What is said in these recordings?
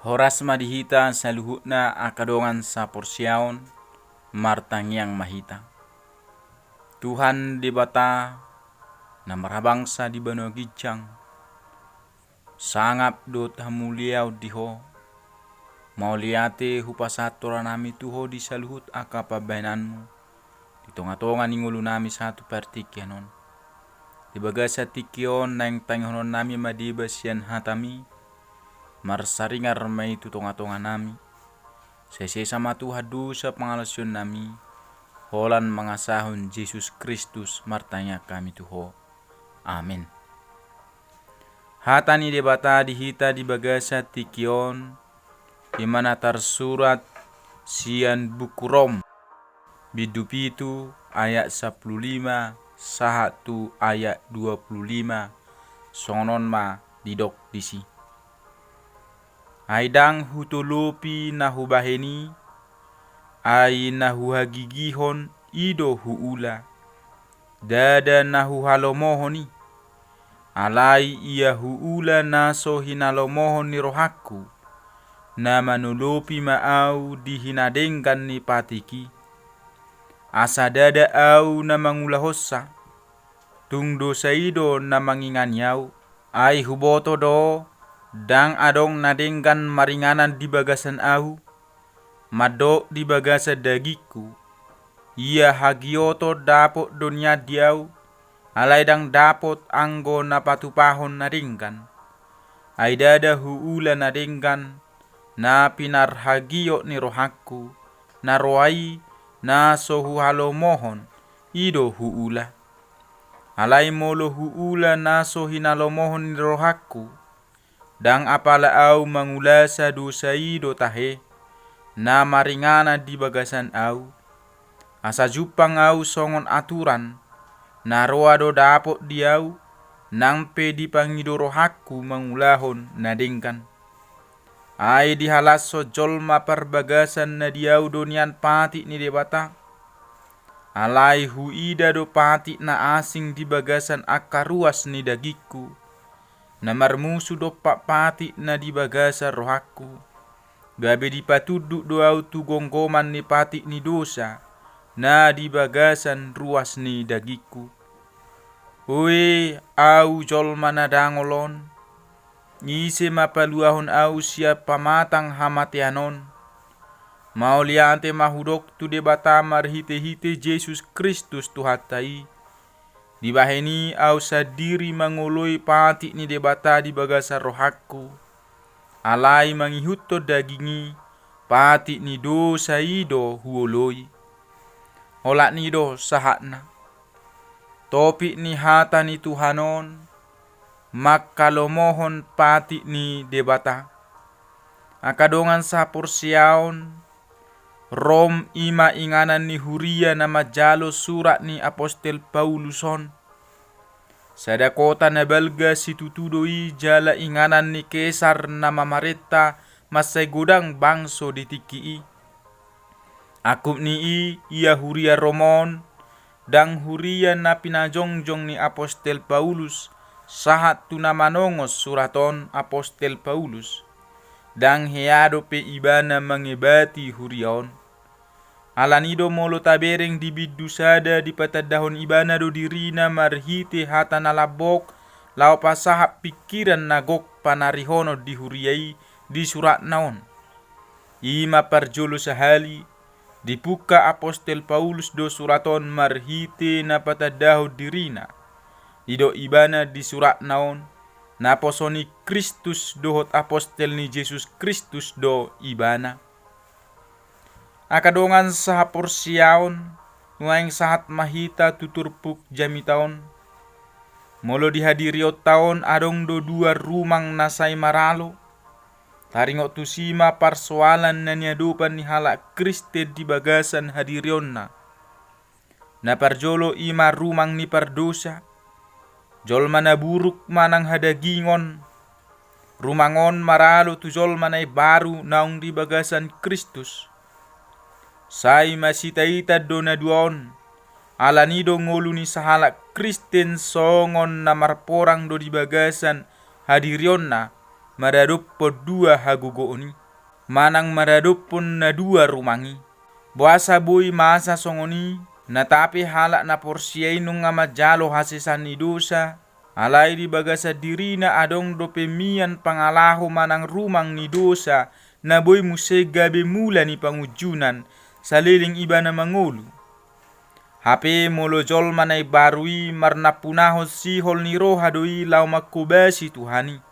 Horas madihita saluhutna akadongan sa porsiaon martangiang mahita. Tuhan di bata na marabangsa di bano gijang sangap do tamuliau diho mau liate hupasatora nami tuho di saluhut akapabainanmu di tonga-tonga ningulu nami satu partikianon di bagasa tikion nang tanghonon nami madiba sian hatami marsaringar mai tu tonga-tonga nami sese sama Tuhan dosa pengalasyon nami holan mangasahun Yesus Kristus martanya kami tuho. Amin. Hatani debata dihita di bagasa tikion di mana tersurat sian buku Rom bidupitu ayat 15 sahatu ayat 25 sonon ma didok disi. Aidang hutulupi nahubaheni ai nahu hagigihon ido huula dada nahu halomohoni alai ia huula naso hinalomohon ni rohaku na manulupi maau dihinadengkan ni patiki asa dada au na mangulahossa tung dosa ido na manginganyau ai huboto do dang adong nadengkan maringanan di bagasan au madok di bagasa dagiku ia hagioto dapot dunia diau alai dang dapot anggo napatupahon nadengkan ai dada huula nadengkan na pinar hagio ni rohaku na roai na sohu halomohon ido huula alai molo huula na sohinalomohon ni rohaku dang apala au mangulasa dosa ido tahe na maringana di bagasan au asa jupang au songon aturan na roa do dapot diau nampe di pangido rohaku mangulahon nadengkan ai dihalaso jolma perbagasan na diau donian pati ni debata alai huida do pati na asing di bagasan akaruas ni dagiku na marmusu do pati na di bagasa rohaku gabe di patuduk do au tu gonggoman ni pati ni dosa na di bagasan ruas ni dagiku. Oe au jolma na dangolon ise mapaluahon au siap pamatang hamatianon mau liante mahudok tu debata marhite-hite Yesus Kristus Tuhatai di baheni au sadiri mangoloi pati ni debata di bagasa rohaku alai mangihutto dagingi pati ni dosa ido huoloi olak ni do sahatna topi ni hata ni Tuhanon makalomohon pati ni debata akadongan sapursiaon Rom ima inganan ni huria na majalo surat ni apostel Pauluson sadakota na balga situtudoi jala inganan ni Kesar na mamareta masay gudang bangso ditikii akup ni ia huria Romon dang huria na pinajongjong ni apostel Paulus sahat tu na manongos suraton apostel Paulus dang heado pe ibana mangebati hurion alanido molo tabereng di bidusada di patadahon ibana do dirina marhite hata nalabok lao pasahap pikiran nagok panarihono di huriai di surat naon ima parjolo sahali dipuka apostel Paulus do suraton marhite na patadaho dirina ido ibana di surat naon na posoni Kristus dohot apostel ni Yesus Kristus do ibana akadongan sahapursiaon nuaing sahat mahita tuturpuk jamitaon molo dihadiriot taon adong do dua rumang nasai maralo taringot tusima parsoalan na niadupan ni halak Kriste di bagasan hadirionna na parjolo ima rumang ni pardosa jolma na buruk manang hadagingon rumangon maralo tu jolma na baru naung di bagasan Kristus sai masitaita do na duon alanido ngolu ni sahalak Kristen songon na marporang do di bagasan hadirionna maradup po dua hagugo ni. Manang maradup pun na dua rumangi. Buasa boy masa songoni, natapi halak na porsiay nung nga majalo hasisan ni dosa, alay di baga sa diri na adong dope mian pangalaho manang rumang ni dosa, na boy musay gabi mula ni pangujunan, sa liling iba na mangulu. Hape molojol manay barui marnapunahos sihol ni roha doi lau makubasi Tuhani.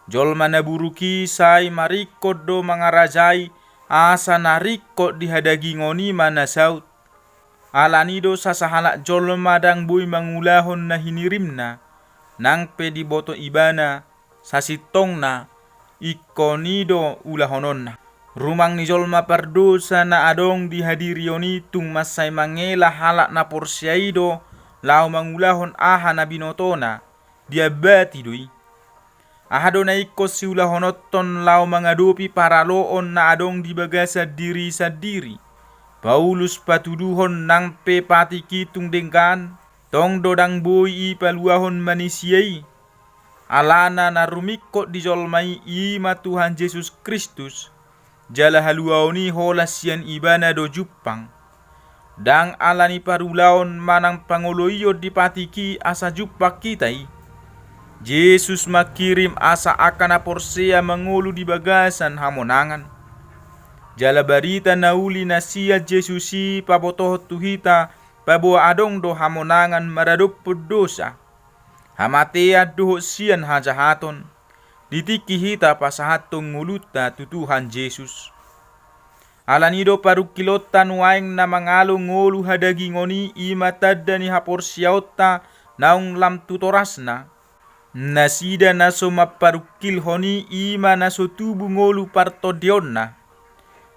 Jol manaburuki say marikod do mangarajai, asa narikot dihadagi ngoni mana saut. Alanido sasahalak jol madang boy mangulahon na hinirimna, nang pedi boto ibana, sasitong na, ikonido ulahonon na. Rumang ni jol mapardosa na adong dihadiri oni tung masay mangela halak na porsyaido, lau mangulahon aha na binotona, diabati doi. Ahado na ikos si ulahonoton lau mangadopi paraloon na adong dibagasa diri sa diri. Paulus patuduhon nang pe pati kitung dengkan, tong dodang boy ipaluahon manisiay. Alana na rumikot di jolmai ima Tuhan Yesus Kristus, jala haluaoni hola sian ibana do jupang. Dang alani parulaon manang pangoloyo di patiki asa jupak kitai. Yesus makirim asa akan aporsea mengulu di bagasan hamonangan. Jala barita nauli nasia Jesusi pabotoh tuhita pabuah adong do hamonangan maradup dosa. Hamatea doh sian hajahaton. Ditiki hita pasahatong nguluta tutuhan Yesus. Alanido parukilotan waeng na mangalo ngolu hadagi ngoni imatadda ni haporsiaota naung lam tutorasna. Nasida naso maparukil honi ima naso tubu ngolu partodion na.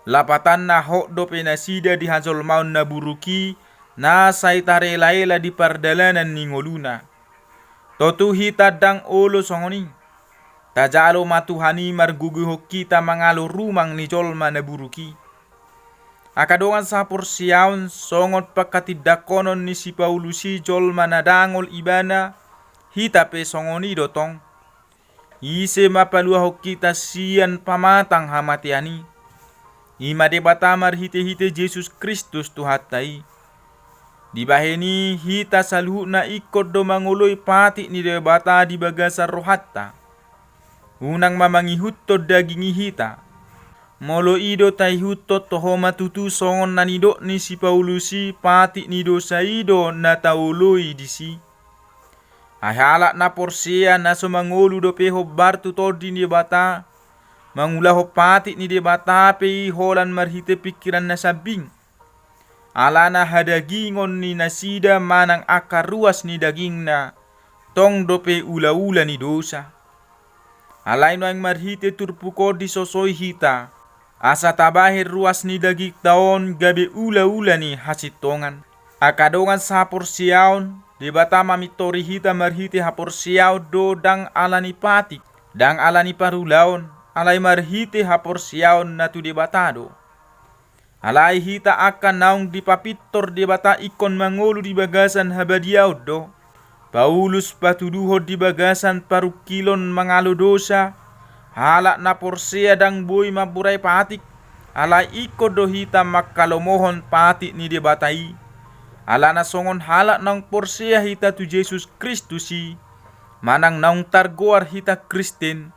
Lapatan na hok dope nasida di hajol maun na buruki na saitare laela di pardalanan ni ngoluna. Totu hita dang olo songoni. Tajalo matuhani marguguho kita mangalo rumang ni jolma na buruki. Akadongan sa porsiaon songot pakatidakonon ni si Paulusi jolma na dangol ibana, hita pe songoni dotong. Ise mapaluaho kita sian pamatang hamatiani. Ima debata marhite-hite Yesus Kristus tuhatai. Dibaheni hita saluhu na ikot do manguloi pati ni debata di bagasa rohatta. Unang mamangihutto dagingi hita. Molo ido taihutto toho matutu songon nanido ni si Paulusi pati ni dosa ido na tauloi disi. Ahala na porsia na sumangulu do peho bartu todi ni bata, mangulaho pati ni debata pe holan marhite pikiran na sabing. Alana hadagingon ni nasida manang akar ruas ni daging na, tong dope ula-ula ni dosa. Alay no ang marhite turpuko di sosoy hita, asa tabahir ruas ni daging taon gabi ula-ula ni hasitongan. Akadongan sa porsiaon, debata mamitori hita marhite haporsiaw do dang alani patik, dang alani parulaon, alay marhite haporsiaon na tu debatado. Alay hita akan naung dipapitor debata ikon mangolu di bagasan habadiaw do. Paulus patuduho di bagasan parukilon mangalo dosa, halak na porsea dang boy maburay patik, alay iko do hita makalomohon pati ni debatai. Ala na songon halak ng porsea hita tu Jesus Kristusi, manang naung targoar hita Kristen,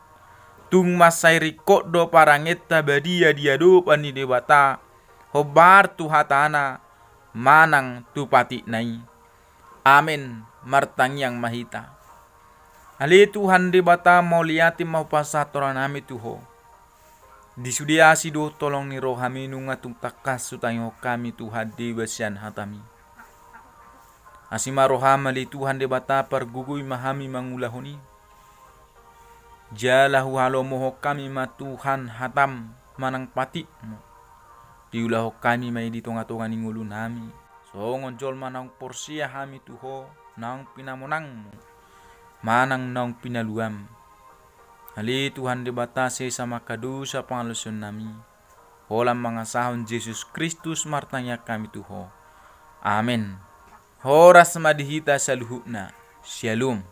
tung masay rikot do parangeta badia diadopan ni debata, hobar tu hatana, manang tu pati nai. Amen, martangyang mahita. Ali Tuhan debata mau liati mau pasatoran nami tuho. Disudiasi do tolong ni roh kami nunga tung takas sutayo kami Tuhan debasyan hatami. Asima rohama li Tuhan debata parguguy mahami mangulahoni. Jalahu halo moho kami matuhan hatam manang pati mo. Diulah kami may di tonga-tonga ni ngulu nami. So ngonjol manang porsia hami tuho nang pinamonang mo. Manang nang pinaluam. Hali Tuhan debatase sama kadu sa pangalusyon nami. Holam mga sahon Jesus Kristus martanya kami tuho. Amen. Horas madihita sa luhut na. Shalom.